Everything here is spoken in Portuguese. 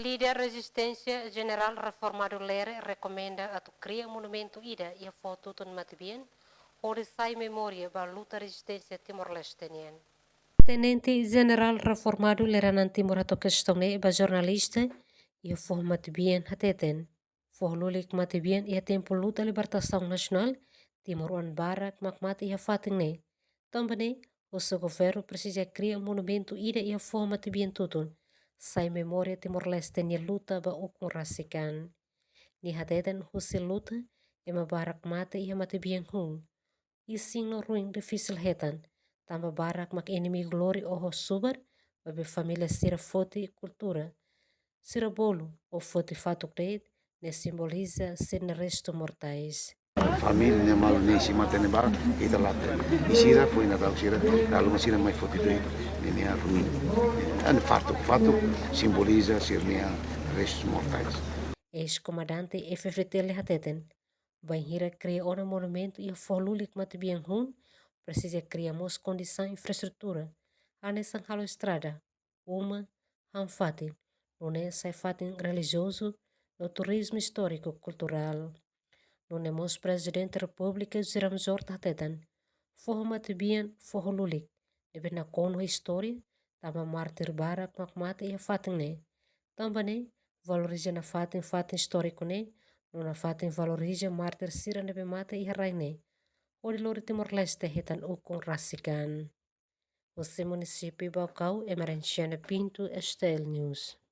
Líder Resistência General Reformado Lere recomenda a criar monumento ida e a foto tun matibien, onde sai memória da luta resistência Timor-Leste. Tenente General Reformado Leranan Timor atau questão ba jornalista e a forma matibien hateten. Forlulik matibien e a tempo luta libertação nacional Timor-Wan Barak makmati e a fating. Também o seu governo precisa criar monumento ida e a forma matibien tutun. Sai memória Timor-Leste ni luta ba ukun rasikan. Ni hateten husi luta e ma barak mate e mate bien hung. E sim no ruim difícil hetan. Tamba barak mak inimigo glori oho subar babe família sira fote cultura. Sira bolo o fote fato creed ne simboliza ser resto mortais. Família mal nesse matene bar kita late isira foi natal sira kalau masira mai foto itu ini ruim and fato simboliza ser minha restos mortais. Ex-comandante FFT Lehateten. Banhira cria um monumento e a forlulik mate bien hun precisa criamos condição infraestrutura. Anessa halo estrada, uma, han fatin, não é sai fatin religioso, no turismo histórico cultural. Não é mos presidente da república Ziramzor Tatetan. Forma mate bien forlulik, deve na kono história, tama martir barak makmate e a fatin ne. Também valoriza na fatin histórico ne, na fatin valoriza martir sira nebe mata e harai ne. Ori lori Timor-Leste hetan ukon rasikan. Você município Baucau, Emerenciana Pinto, Estel News.